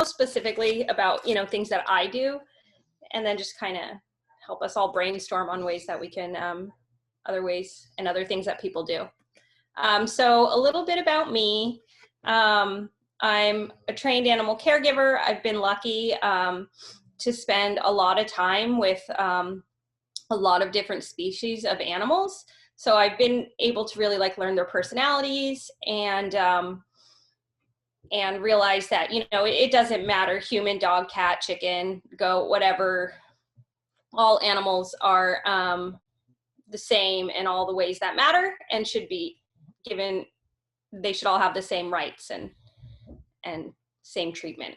specifically about, you know, things that I do, and then just kind of help us all brainstorm on ways that we can, other ways and other things that people do. So a little bit about me. I'm a trained animal caregiver. I've been lucky to spend a lot of time with a lot of different species of animals. So I've been able to really like learn their personalities and realize that, you know, it doesn't matter, human, dog, cat, chicken, goat, whatever, all animals are the same in all the ways that matter and should be given, they should all have the same rights and same treatment.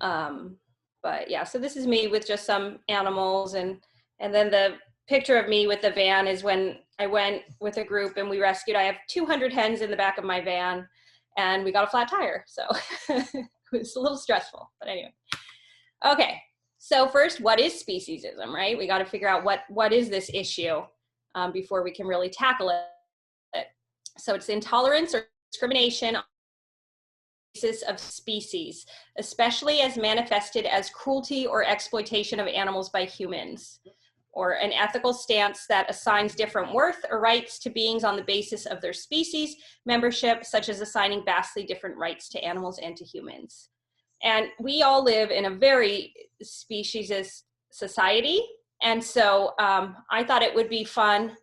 But yeah, so this is me with just some animals, and then the picture of me with the van is when I went with a group and we rescued, I have 200 hens in the back of my van and we got a flat tire. So it was a little stressful, but anyway. Okay, so first, what is speciesism, right? We got to figure out what is this issue before we can really tackle it. So it's intolerance or discrimination on the basis of species, especially as manifested as cruelty or exploitation of animals by humans, or an ethical stance that assigns different worth or rights to beings on the basis of their species membership, such as assigning vastly different rights to animals and to humans. And we all live in a very speciesist society. And so I thought it would be fun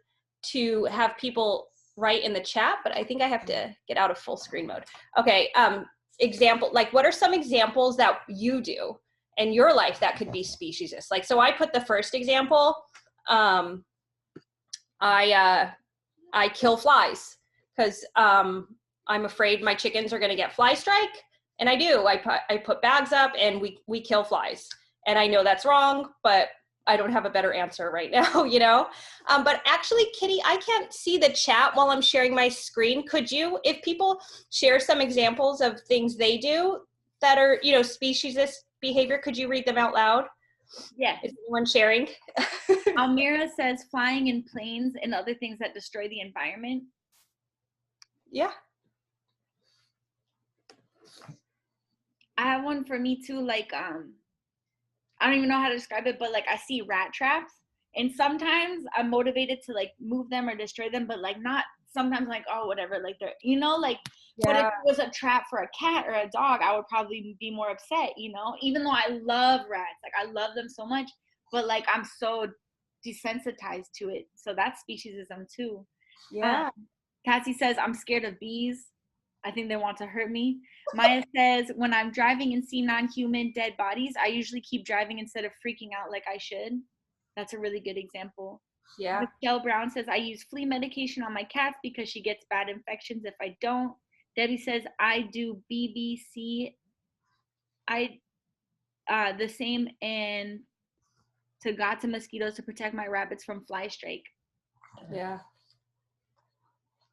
to have people write in the chat, but I think I have to get out of full screen mode. Okay, example, like what are some examples that you do in your life that could be speciesist? Like, so I put the first example, I kill flies because I'm afraid my chickens are gonna get fly strike. And I do, I put bags up and we kill flies. And I know that's wrong, but I don't have a better answer right now, you know? But actually, Kitty, I can't see the chat while I'm sharing my screen. Could you, if people share some examples of things they do that are, you know, speciesist behavior, could you read them out loud? Yeah. Is anyone sharing? Almira says flying in planes and other things that destroy the environment. Yeah. I have one for me too, like, I don't even know how to describe it, but like I see rat traps and sometimes I'm motivated to like move them or destroy them, but like not sometimes like, oh, whatever, like they're, you know, like, yeah. But if it was a trap for a cat or a dog, I would probably be more upset, you know, even though I love rats, like I love them so much, but like I'm so desensitized to it. So that's speciesism too. Yeah. Cassie says, I'm scared of bees. I think they want to hurt me. Maya says, when I'm driving and see non-human dead bodies, I usually keep driving instead of freaking out like I should. That's a really good example. Yeah. Michelle Brown says, I use flea medication on my cats because she gets bad infections if I don't. Debbie says, I do BBC. The same and to got to mosquitoes to protect my rabbits from fly strike. Yeah.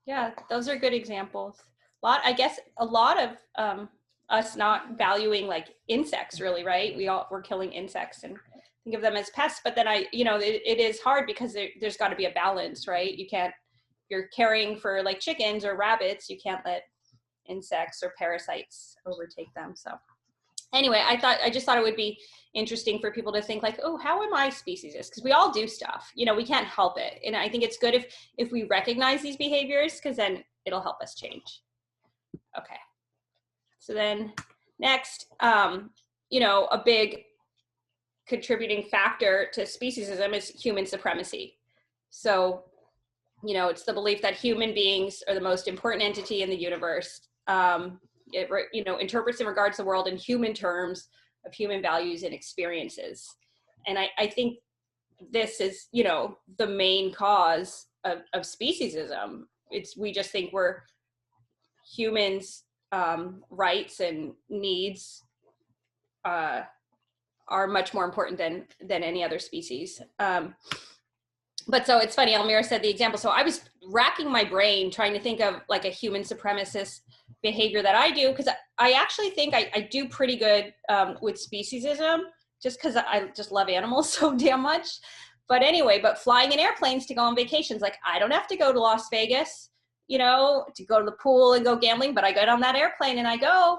Yeah, those are good examples. I guess a lot of us not valuing like insects really, right? We're killing insects and think of them as pests, but then it is hard because there's got to be a balance, right? You're caring for like chickens or rabbits, you can't let insects or parasites overtake them. So anyway, I just thought it would be interesting for people to think like, oh, how am I speciesist? Because we all do stuff, you know, we can't help it. And I think it's good if we recognize these behaviors, because then it'll help us change. Okay, so then next, a big contributing factor to speciesism is human supremacy. So, you know, it's the belief that human beings are the most important entity in the universe. It interprets and regards the world in human terms of human values and experiences. And I think this is, you know, the main cause of speciesism. We just think we're humans' rights and needs are much more important than any other species. But so it's funny, Almira said the example. So I was racking my brain trying to think of like a human supremacist behavior that I do, because I actually think I do pretty good with speciesism, just because I just love animals so damn much. But anyway, flying in airplanes to go on vacations, like I don't have to go to Las Vegas, you know, to go to the pool and go gambling, but I get on that airplane and I go,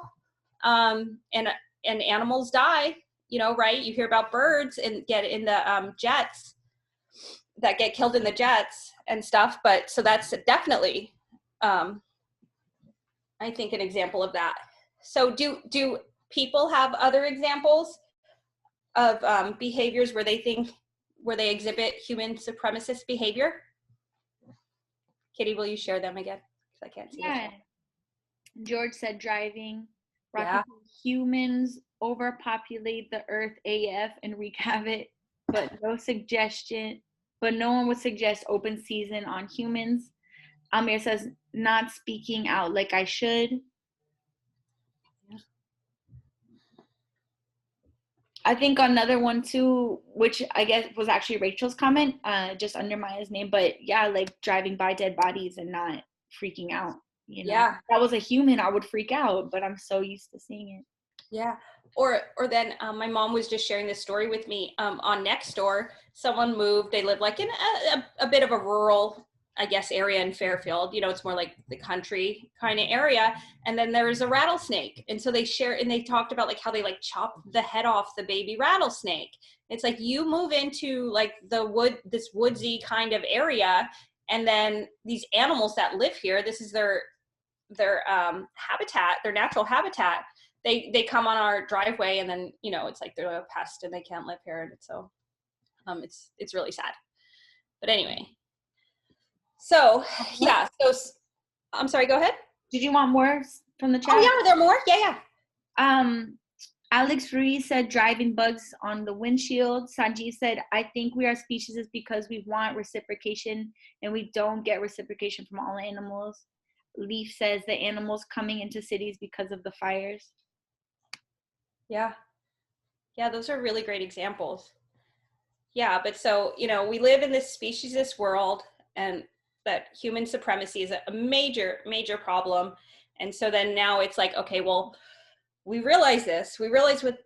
and animals die, you know, right? You hear about birds and get in the jets that get killed in the jets and stuff. But so that's definitely, I think, an example of that. So do people have other examples of behaviors where they exhibit human supremacist behavior? Kitty, will you share them again? Because I can't see. Yeah. George said driving. Rocky Yeah. Humans overpopulate the earth AF and wreak havoc, but no one would suggest open season on humans. Amir says not speaking out like I should. I think another one too, which I guess was actually Rachel's comment, just under Maya's name, but yeah, like driving by dead bodies and not freaking out, you know. Yeah. If that was a human, I would freak out, but I'm so used to seeing it. Yeah. Or then my mom was just sharing this story with me on Nextdoor. Someone moved. They live like in a bit of a rural, I guess, area in Fairfield. You know, it's more like the country kind of area. And then there was a rattlesnake. And so they talked about like how they like chop the head off the baby rattlesnake. It's like you move into like this woodsy kind of area. And then these animals that live here, this is their habitat, their natural habitat. They come on our driveway, and then, you know, it's like they're a pest and they can't live here. And so it's really sad. But anyway, so yeah, so I'm sorry, go ahead. Did you want more from the chat? Oh yeah, are there more? Yeah. Alex Ruiz said driving bugs on the windshield. Sanjeev said, I think we are speciesists because we want reciprocation and we don't get reciprocation from all animals. Leaf says the animals coming into cities because of the fires. Yeah, those are really great examples. Yeah, but so, you know, we live in this speciesist world, and that human supremacy is a major, major problem. And so then now it's like, okay, well, we realize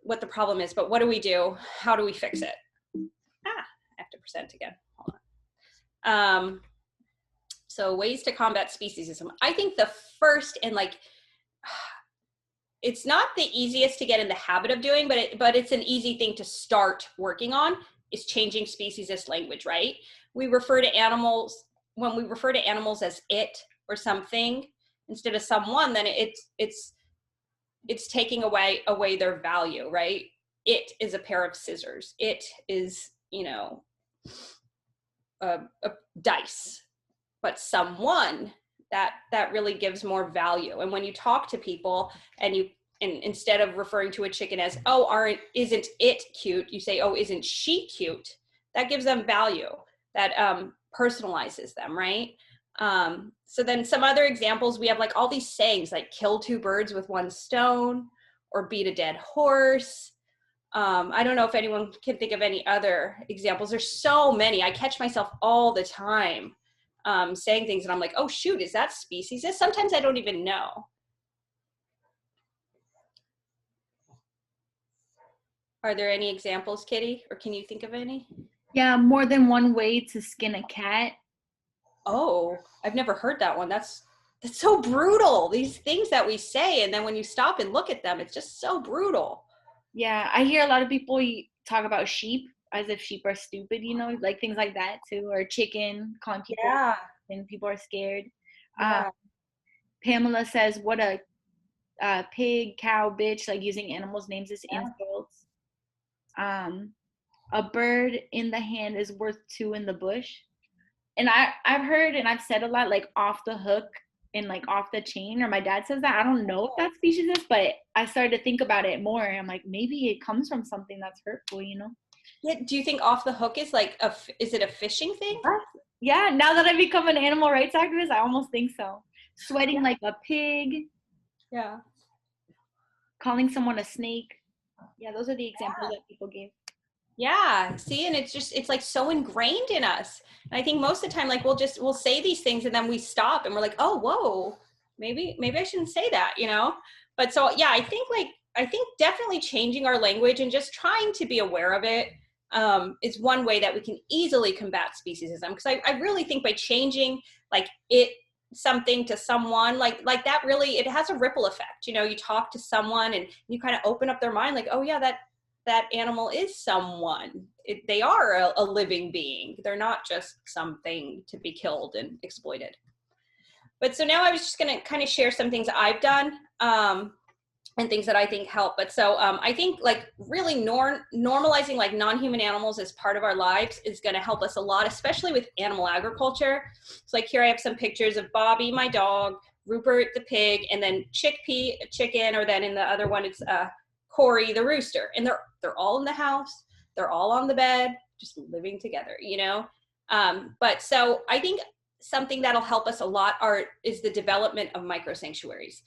what the problem is, but what do we do? How do we fix it? I have to present again. Hold on. So ways to combat speciesism. I think the first, and like, it's not the easiest to get in the habit of doing, but it's an easy thing to start working on, is changing speciesist language, right? We refer to animals, when we refer to animals as it or something instead of someone, then it's taking away their value, right? It is a pair of scissors. It is, you know, a dice. But someone, that really gives more value. And when you talk to people and instead of referring to a chicken as, oh, isn't it cute? You say, oh, isn't she cute? That gives them value. That personalizes them, right? So then some other examples, we have like all these sayings like kill two birds with one stone or beat a dead horse. I don't know if anyone can think of any other examples. There's so many. I catch myself all the time saying things and I'm like, oh shoot, is that speciesist? Sometimes I don't even know. Are there any examples, Kitty? Or can you think of any? Yeah, more than one way to skin a cat. Oh, I've never heard that one. That's so brutal. These things that we say, and then when you stop and look at them, it's just so brutal. Yeah, I hear a lot of people talk about sheep as if sheep are stupid, you know, like things like that too, or chicken, calling people, and people are scared. Yeah. Pamela says, what a pig, cow, bitch, like using animals' names as insults. A bird in the hand is worth two in the bush. And I've heard and I've said a lot like off the hook and like off the chain, or my dad says that. I don't know if that's speciesist, but I started to think about it more. And I'm like, maybe it comes from something that's hurtful, you know? Yeah. Do you think off the hook is like is it a fishing thing? Yeah. Now that I've become an animal rights activist, I almost think so. Sweating like a pig. Yeah. Calling someone a snake. Yeah, those are the examples that people gave. Yeah, see, and it's like so ingrained in us. And I think most of the time, like we'll say these things and then we stop and we're like, oh, whoa, maybe I shouldn't say that, you know? But so, yeah, I think definitely changing our language and just trying to be aware of it is one way that we can easily combat speciesism. Because I really think by changing like it, something to someone, like that really, it has a ripple effect. You know, you talk to someone and you kind of open up their mind, like, oh yeah, that animal is someone. They are a living being. They're not just something to be killed and exploited. But so now I was just going to kind of share some things I've done and things that I think help. But so I think like really normalizing like non-human animals as part of our lives is going to help us a lot, especially with animal agriculture. So like here I have some pictures of Bobby, my dog, Rupert the pig, and then Chickpea, a chicken, or then in the other one it's Corey the rooster. And they're all in the house. They're all on the bed, just living together, you know? But so I think something that'll help us a lot is the development of microsanctuaries.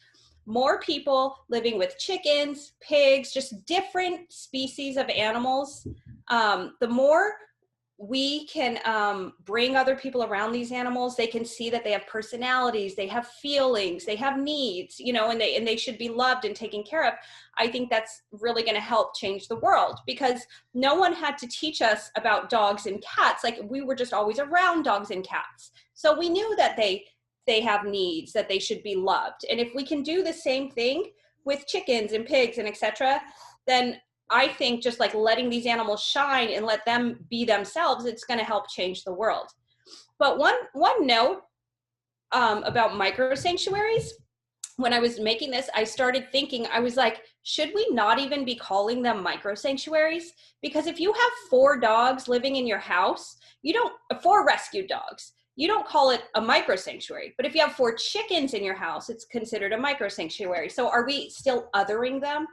More people living with chickens, pigs, just different species of animals. The more we can bring other people around these animals, they can see that they have personalities, they have feelings, they have needs, you know, and they should be loved and taken care of. I think that's really going to help change the world, because no one had to teach us about dogs and cats. Like we were just always around dogs and cats. So we knew that they have needs, that they should be loved. And if we can do the same thing with chickens and pigs and etc., then I think just like letting these animals shine and let them be themselves, it's going to help change the world. But one note about microsanctuaries, when I was making this, I started thinking, I was like, should we not even be calling them microsanctuaries? Because if you have 4 dogs living in your house, 4 rescued dogs, you don't call it a microsanctuary. But if you have 4 chickens in your house, it's considered a microsanctuary. So are we still othering them?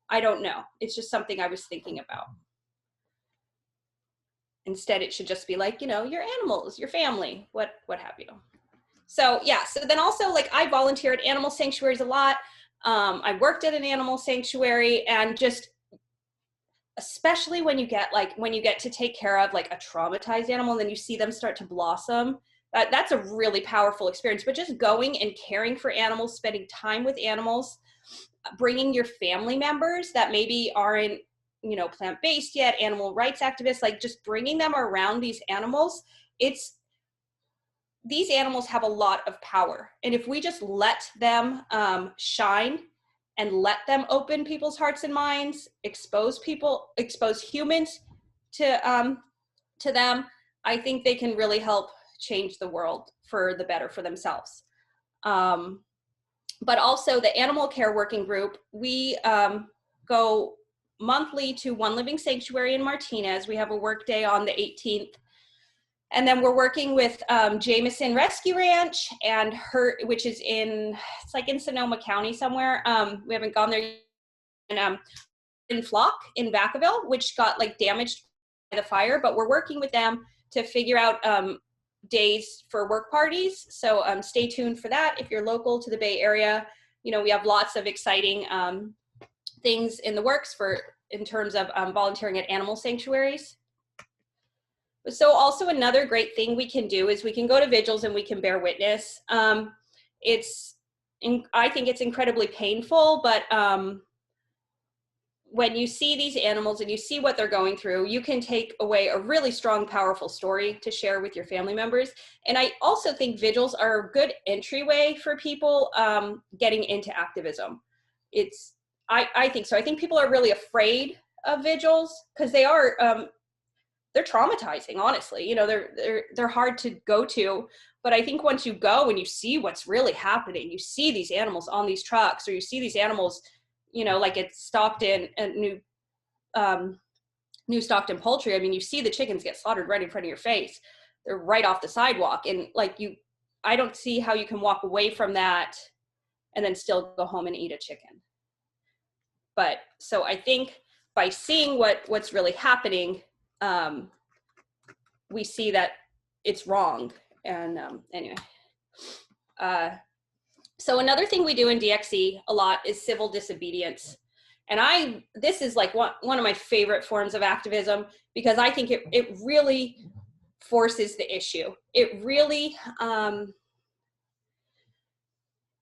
I don't know. It's just something I was thinking about. Instead, it should just be like, you know, your animals, your family, what have you. So yeah, so then also like I volunteer at animal sanctuaries a lot. I worked at an animal sanctuary, and just especially when you get to take care of like a traumatized animal and then you see them start to blossom, that's a really powerful experience. But just going and caring for animals, spending time with animals, bringing your family members that maybe aren't, you know, plant-based yet, animal rights activists, like just bringing them around these animals, these animals have a lot of power. And if we just let them shine and let them open people's hearts and minds, expose humans to them, I think they can really help change the world for the better for themselves. But also the animal care working group, we go monthly to One Living Sanctuary in Martinez. We have a work day on the 18th. And then we're working with Jameson Rescue Ranch and which is it's like in Sonoma County somewhere. We haven't gone there yet. And in Flock in Vacaville, which got like damaged by the fire, but we're working with them to figure out days for work parties. So stay tuned for that. If you're local to the Bay Area, you know, we have lots of exciting things in the works in terms of volunteering at animal sanctuaries. So also another great thing we can do is we can go to vigils and we can bear witness. I think it's incredibly painful, but when you see these animals and you see what they're going through, you can take away a really strong, powerful story to share with your family members. And I also think vigils are a good entryway for people getting into activism. I think so. I think people are really afraid of vigils because they're traumatizing, honestly. You know, they're hard to go to. But I think once you go and you see what's really happening, you see these animals on these trucks, or you see these animals, you know, like at Stockton and New Stockton Poultry. I mean, you see the chickens get slaughtered right in front of your face. They're right off the sidewalk. And like I don't see how you can walk away from that and then still go home and eat a chicken. But so I think by seeing what's really happening, we see that it's wrong. And anyway. So another thing we do in DXE a lot is civil disobedience. And this is like one of my favorite forms of activism, because I think it really forces the issue. It really,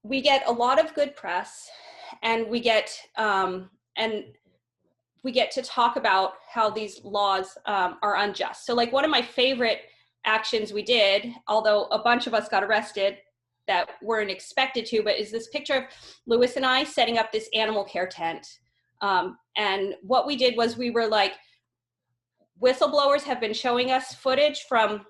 we get a lot of good press, and we get to talk about how these laws are unjust. So like one of my favorite actions we did, although a bunch of us got arrested, that weren't expected to, but is this picture of Lewis and I setting up this animal care tent. And what we did was we were like, whistleblowers have been showing us footage from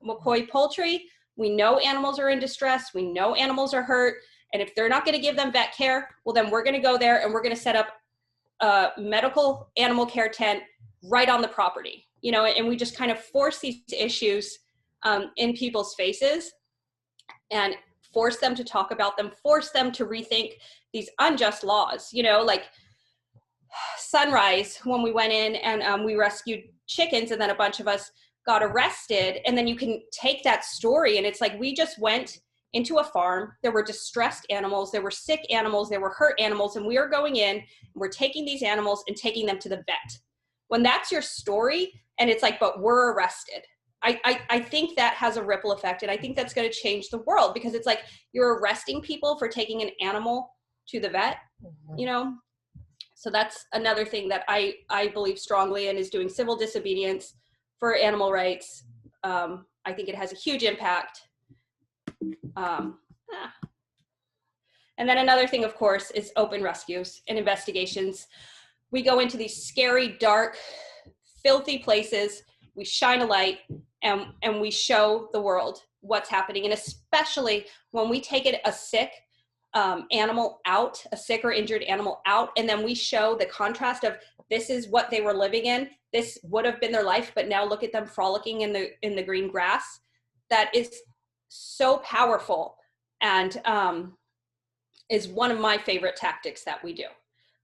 McCoy Poultry. We know animals are in distress. We know animals are hurt. And if they're not going to give them vet care, well, then we're going to go there and we're going to set up a medical animal care tent right on the property, you know, and we just kind of force these issues in people's faces and force them to talk about them, force them to rethink these unjust laws, you know, like Sunrise, when we went in and we rescued chickens and then a bunch of us got arrested. And then you can take that story and it's like, we just went into a farm. There were distressed animals, there were sick animals, there were hurt animals. And we are going in, and we're taking these animals and taking them to the vet. When that's your story and it's like, but we're arrested. I think that has a ripple effect. And I think that's going to change the world because it's like, you're arresting people for taking an animal to the vet, you know? So that's another thing that I believe strongly in, is doing civil disobedience for animal rights. I think it has a huge impact. And then another thing, of course, is open rescues and investigations. We go into these scary, dark, filthy places. We shine a light and we show the world what's happening. And especially when we take a sick animal out, a sick or injured animal out, and then we show the contrast of this is what they were living in. This would have been their life, but now look at them frolicking in the green grass. That is so powerful and is one of my favorite tactics that we do.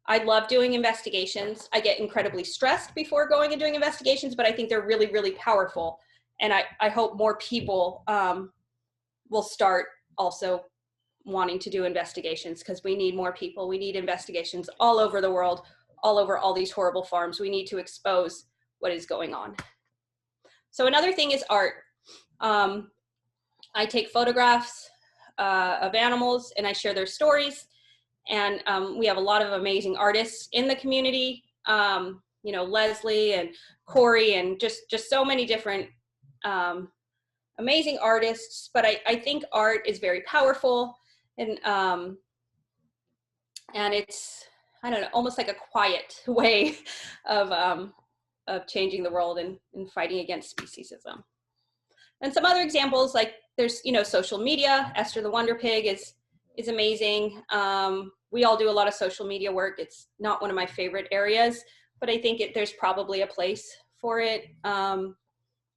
I love doing investigations. I get incredibly stressed before going and doing investigations, but I think they're really, really powerful. And I hope more people will start also wanting to do investigations, because we need more people. We need investigations all over the world, all over all these horrible farms. We need to expose what is going on. So another thing is art. I take photographs of animals and I share their stories. And we have a lot of amazing artists in the community, you know, Leslie and Corey and just so many different amazing artists. But I think art is very powerful, and it's, I don't know, almost like a quiet way of changing the world and fighting against speciesism. And some other examples, like there's, you know, social media. Esther the Wonder Pig is amazing. We all do a lot of social media work. It's not one of my favorite areas, but I think there's probably a place for it.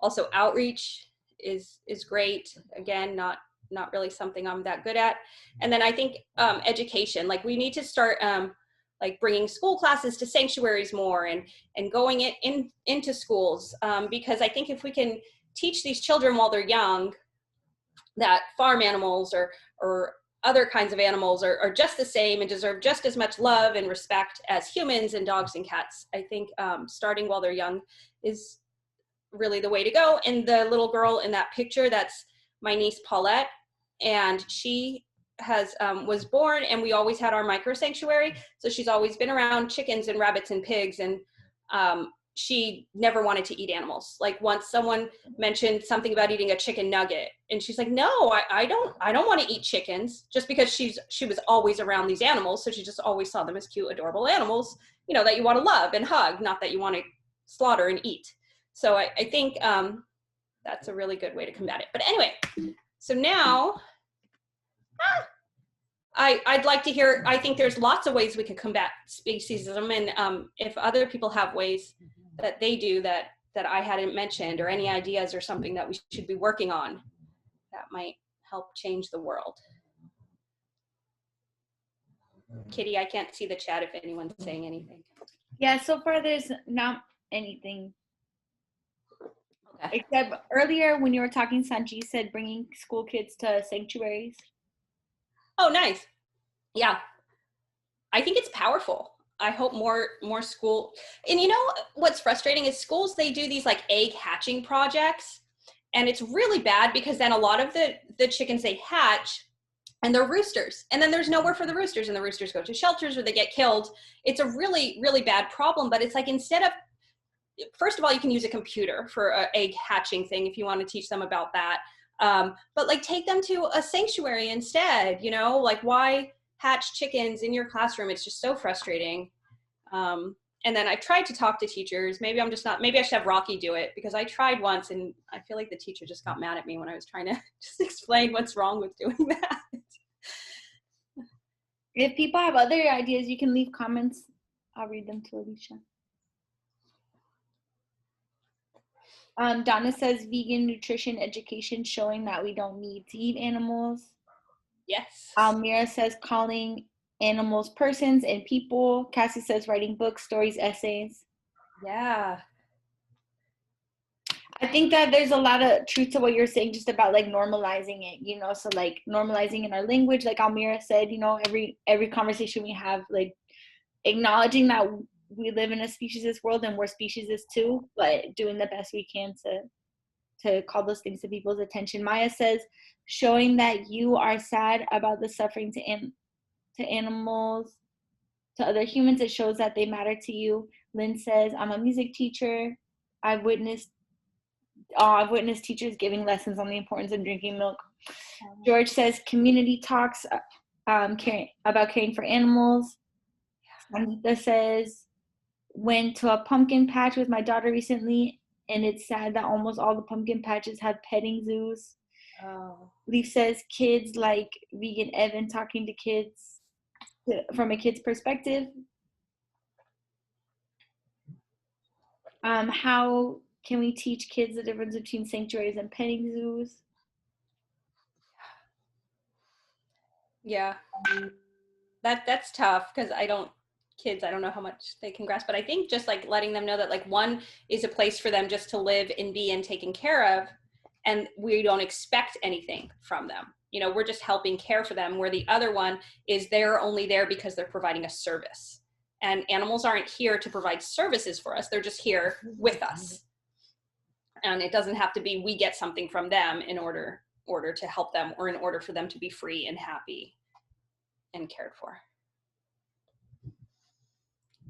Also outreach is great. Again, not really something I'm that good at. And then I think education, like we need to start like bringing school classes to sanctuaries more and going into schools, because I think if we can teach these children while they're young that farm animals or other kinds of animals are just the same and deserve just as much love and respect as humans and dogs and cats. I think starting while they're young is really the way to go. And the little girl in that picture, that's my niece Paulette, and she was born, and we always had our microsanctuary. So she's always been around chickens and rabbits and pigs, and she never wanted to eat animals. Like once someone mentioned something about eating a chicken nugget, and she's like, no, I don't want to eat chickens, just because she was always around these animals. So she just always saw them as cute, adorable animals, you know, that you want to love and hug, not that you want to slaughter and eat. So I think that's a really good way to combat it. But anyway, so now I'd like to hear, I think there's lots of ways we could combat speciesism, and if other people have ways that they do that I hadn't mentioned, or any ideas or something that we should be working on that might help change the world. Kitty, I can't see the chat if anyone's saying anything. Yeah, so far there's not anything. Okay. Except earlier when you were talking, Sanji said bringing school kids to sanctuaries. Oh, nice. Yeah, I think it's powerful. I hope more school, and you know what's frustrating is schools, they do these like egg hatching projects, and it's really bad because then a lot of the chickens, they hatch and they're roosters, and then there's nowhere for the roosters, and the roosters go to shelters or they get killed. It's a really, really bad problem. But it's like, instead of, first of all, you can use a computer for an egg hatching thing if you want to teach them about that. But like take them to a sanctuary instead, you know, like why hatch chickens in your classroom? It's just so frustrating. And then I've tried to talk to teachers. Maybe I'm just not, maybe I should have Rocky do it, because I tried once and I feel like the teacher just got mad at me when I was trying to just explain what's wrong with doing that. If people have other ideas, you can leave comments. I'll read them to Alicia. Donna says vegan nutrition education showing that we don't need to eat animals. Yes. Almira says calling animals persons and people. Cassie says writing books, stories, essays. Yeah. I think that there's a lot of truth to what you're saying, just about like normalizing it, you know, so like normalizing in our language, like Almira said, you know, every conversation we have, like acknowledging that we live in a speciesist world and we're speciesist too, but doing the best we can to call those things to people's attention. Maya says showing that you are sad about the suffering to animals, to other humans, it shows that they matter to you. Lynn says, I'm a music teacher. I've witnessed teachers giving lessons on the importance of drinking milk. George says community talks about caring for animals. Anita says, went to a pumpkin patch with my daughter recently, and it's sad that almost all the pumpkin patches have petting zoos. Oh. Leaf says kids like vegan Evan talking to kids from a kid's perspective. How can we teach kids the difference between sanctuaries and petting zoos? Yeah, that's tough, because I don't know how much they can grasp, but I think just like letting them know that like one is a place for them just to live and be and taken care of, and we don't expect anything from them. You know, we're just helping care for them, where the other one is they're only there because they're providing a service. And animals aren't here to provide services for us. They're just here with us. And it doesn't have to be we get something from them in order to help them, or in order for them to be free and happy and cared for.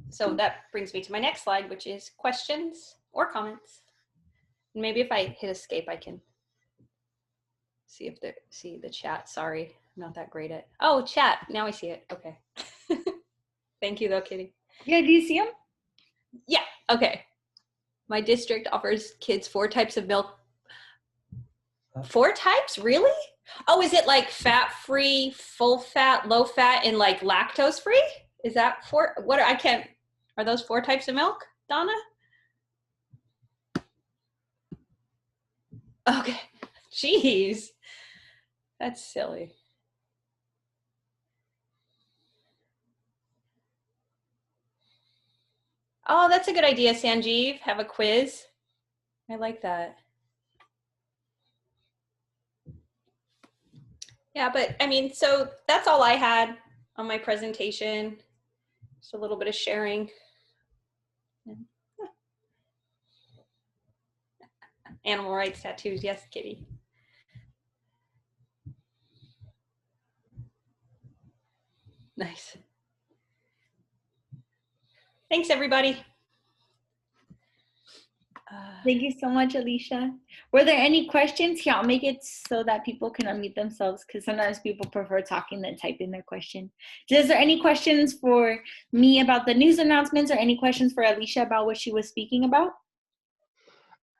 So that brings me to my next slide, which is questions or comments. Maybe if I hit escape, I can see the chat. Sorry, I'm not that great at, oh, chat, now I see it. Okay. Thank you though, Kitty. Yeah, do you see them? Yeah, okay. My district offers kids 4 types of milk. 4 types, really? Oh, is it like fat-free, full fat, low fat, and like lactose-free? Is that 4? What are those 4 types of milk, Donna? Okay, jeez, that's silly. Oh, that's a good idea, Sanjeev. Have a quiz. I like that. Yeah, but I mean, so that's all I had on my presentation. Just a little bit of sharing. Animal rights tattoos, yes, Kitty. Nice. Thanks, everybody. Thank you so much, Alicia. Were there any questions? Here, I'll make it so that people can unmute themselves, because sometimes people prefer talking than typing their question. Is there any questions for me about the news announcements, or any questions for Alicia about what she was speaking about?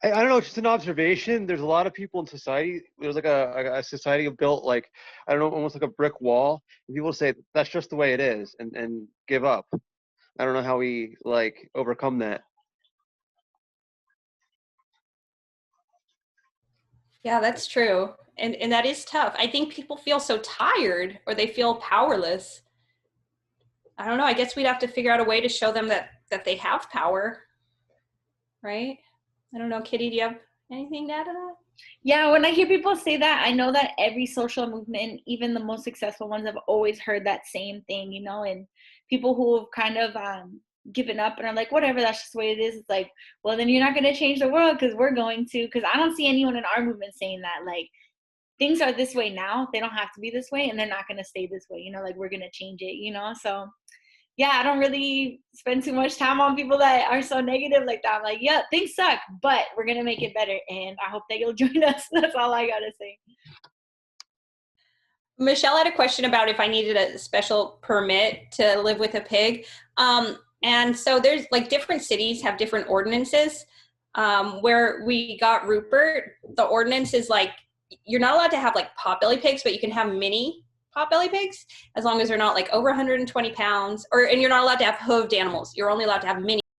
I don't know, it's just an observation. There's a lot of people in society. There's like a society built like, I don't know, almost like a brick wall. And people say that's just the way it is and give up. I don't know how we like overcome that. Yeah, that's true. And that is tough. I think people feel so tired, or they feel powerless. I don't know. I guess we'd have to figure out a way to show them that they have power, right? I don't know. Kitty, do you have anything to add to that? Yeah, when I hear people say that, I know that every social movement, even the most successful ones, have always heard that same thing, you know, and people who have kind of given up and are like, whatever, that's just the way it is. It's like, well, then you're not going to change the world, because we're going to, because I don't see anyone in our movement saying that, like, things are this way now, they don't have to be this way, and they're not going to stay this way, you know, like, we're going to change it, you know. So yeah, I don't really spend too much time on people that are so negative like that. I'm like, yeah, things suck, but we're going to make it better. And I hope that you'll join us. That's all I got to say. Michelle had a question about if I needed a special permit to live with a pig. And so there's like different cities have different ordinances. Where we got Rupert, the ordinance is like, you're not allowed to have like potbelly pigs, but you can have mini potbelly pigs as long as they're not like over 120 pounds, and you're not allowed to have hooved animals. You're only allowed to have mini